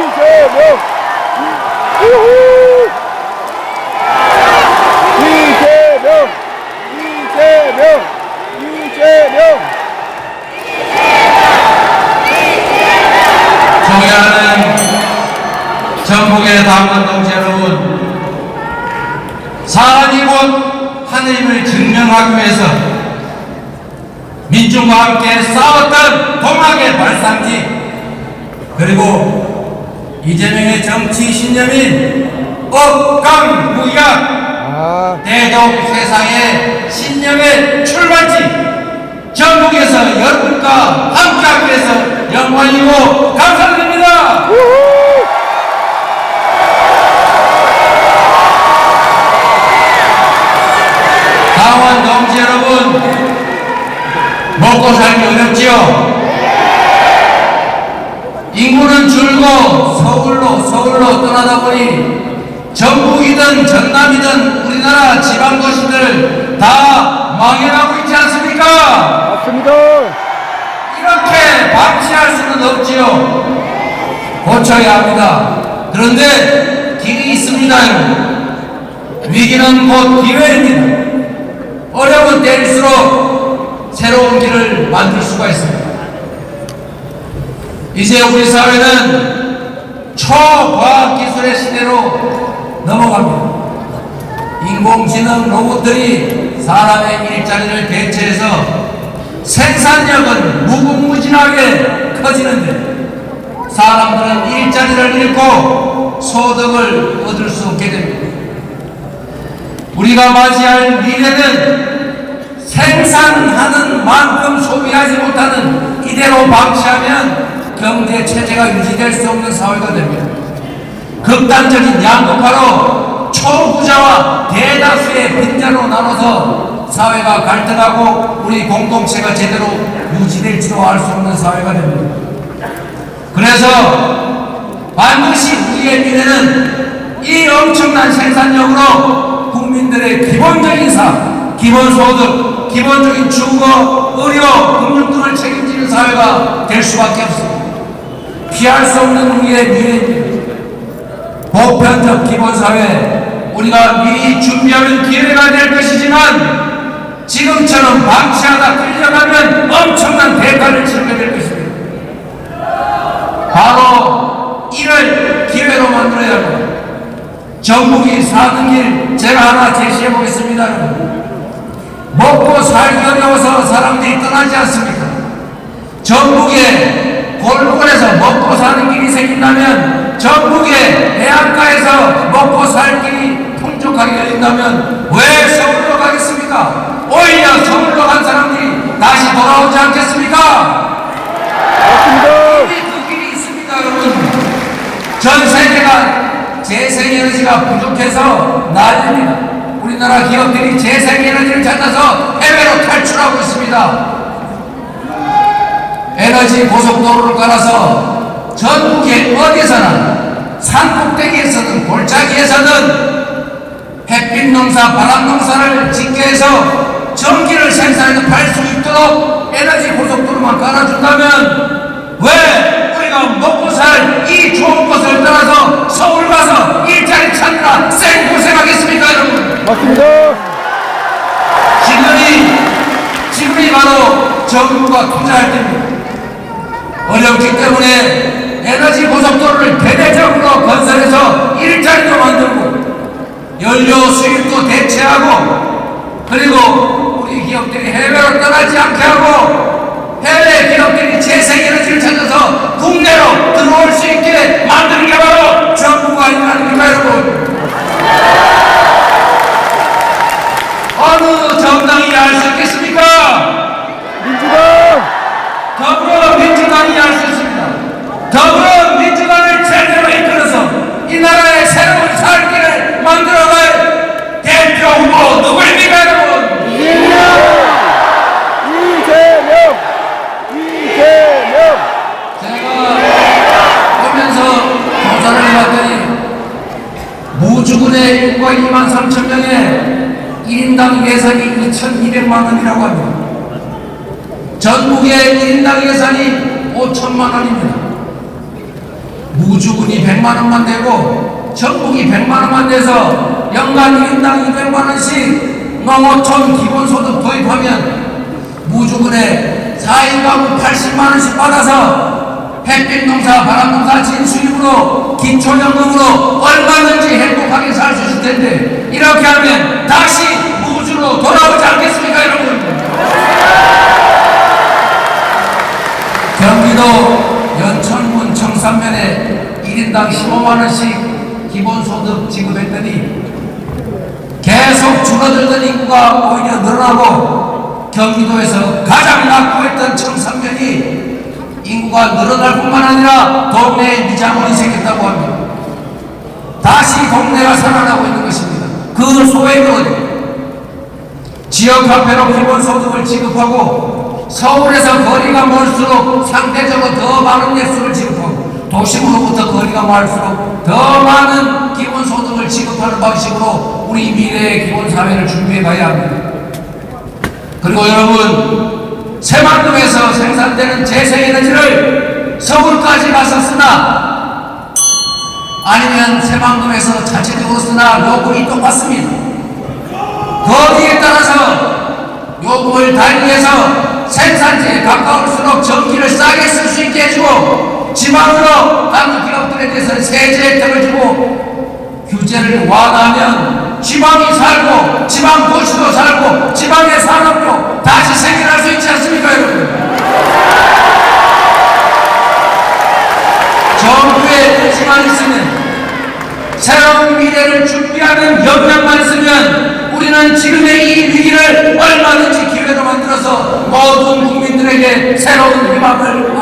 이재명! 이재명! 이재명! 이재명! 존경하는 전국의 당원 동지 여러분, 사안이 곧 하느님을 증명하기 위해서 민중과 함께 싸웠던 동학의 발상지, 그리고 이재명의 정치 신념인 억강무약 대독 세상의 신념의 출발지, 전국에서 여러분과 함께하기 위해서 영광이고 감사드립니다. 당원 동지 여러분, 먹고 살기 어렵지요? 인구는 줄고 서울로 떠나다 보니 전북이든 전남이든 우리나라 지방 도시들 다 망해가고 있지 않습니까? 맞습니다. 이렇게 방치할 수는 없지요. 고쳐야 합니다. 그런데 길이 있습니다, 여러분. 위기는 곧 기회입니다. 어려운 때일수록 새로운 길을 만들 수가 있습니다. 이제 우리 사회는 초과학기술의 시대로 넘어갑니다. 인공지능 로봇들이 사람의 일자리를 대체해서 생산력은 무궁무진하게 커지는데 사람들은 일자리를 잃고 소득을 얻을 수 없게 됩니다. 우리가 맞이할 미래는 생산하는 만큼 소비하지 못하는 이대로 방치하면 경제 체제가 유지될 수 없는 사회가 됩니다. 극단적인 양극화로 초부자와 대다수의 빈자로 나눠서 사회가 갈등하고 우리 공동체가 제대로 유지될지도 알 수 없는 사회가 됩니다. 그래서 반드시 우리의 미래는 이 엄청난 생산력으로 국민들의 기본적인 삶, 기본소득, 기본적인 주거, 의료, 금융 등을 책임지는 사회가 될 수밖에 없습니다. 피할 수 없는 우리의 미래입니다. 보편적 기본사회, 우리가 미리 준비하는 기회가 될 것이지만 지금처럼 방치하다 끌려가면 엄청난 대가를 치르게 될 것입니다. 바로 이를 기회로 만들어야 합니다. 전국이 사는 길 제가 하나 제시해 보겠습니다. 먹고 살기 어려워서 사람들이 떠나지 않습니까? 전국에 골목에서 먹고 사는 길이 생긴다면, 전국의 해안가에서 먹고 살 길이 풍족하게 열린다면 왜 서울로 가겠습니까? 오히려 서울로 간 사람들이 다시 돌아오지 않겠습니까? 그 길이 있습니다, 여러분. 전 세계가 재생에너지가 부족해서 난립니다. 우리나라 기업들이 재생에너지를 찾아서 해외로 탈출하고 있습니다. 에너지 고속도로를 깔아서 전국의 어디서나 산꼭대기에서든 골짜기에서든 햇빛 농사, 바람 농사를 짓게 해서 전기를 생산해서 팔 수 있도록 에너지 고속도로만 깔아준다면 왜 우리가 먹고 살 이 좋은 곳을 떠나서 서울 가서 일자리 찾느라 생고생하겠습니까, 여러분? 맞습니다. 지금이 바로 정부가 투자할 때입니다. 어렵기 때문에 에너지 고속도로를 대대적으로 건설해서 일자리도 만들고 연료 수입도 대체하고, 그리고 우리 기업들이 해외로 떠나지 않게 하고 해외 기업들이 재생에너지를 찾아서 국내로 들어올 수 있게 만드는 게 바로 정부가 일 아닙니까, 여러분? 어느 정당이 할 수 있겠습니까? 민주당! 더불어민주당이 할 수 있습니다. 더불어민주당을 제대로 이끌어서 이 나라의 새로운 살길을 만들어갈 대표 후보 누구입니까, 여러분? 이재명! 이재명! 제가 오면서 조사를 해봤더니 무주군의 인구가 23,000명에 1인당 예산이 2,200만 원이라고 합니다. 전국의 1인당 예산이 5천만 원입니다. 무주군이 100만원만 되고 전국이 100만원만 돼서 연간 1인당 200만원씩 농어촌 기본소득 도입하면 무주군에 4인 가구 80만원씩 받아서 햇빛 농사, 바람 농사, 진수입으로 기초연금으로 얼마든지 행복하게 살 수 있을 텐데 이렇게 하면 다시 무주로 돌아오지 않겠습니까, 여러분? 경기도 연천군 청산면에 1인당 15만원씩 기본소득 지급했더니 계속 줄어들던 인구가 오히려 늘어나고 경기도에서 가장 낙후했던 청산면이 인구가 늘어날 뿐만 아니라 동네에 미장원이 생겼다고 합니다. 다시 동네가 살아나고 있는 것입니다. 그 소액은 지역화폐로 기본소득을 지급하고 서울에서 거리가 멀수록 상대적으로 더 많은 액수를 지급하고 도심으로부터 거리가 멀수록 더 많은 기본소득을 지급하는 방식으로 우리 미래의 기본사회를 준비해 가야 합니다. 그리고 여러분, 새만금에서 생산되는 재생에너지를 서울까지 가서 쓰나 아니면 새만금에서 자체적으로 쓰나 요금이 똑같습니다. 거기에 따라서 요금을 달리해서 생산지에 가까울수록 전기를 싸게 쓸 수 있게 해주고 지방으로 가는 기업들에 대해서 세제 혜택을 주고 규제를 완화하면 지방이 살고 지방 도시도 살고 지방의 산업도 다시 생겨날 수 있지 않습니까, 여러분? 정부의 의지만 있으면 새로운 미래를 준비하는 역량만 있으면 우리는 지금의 이 위기를 얼마든지 기회로 만들어서 모든 국민들에게 새로운 희망을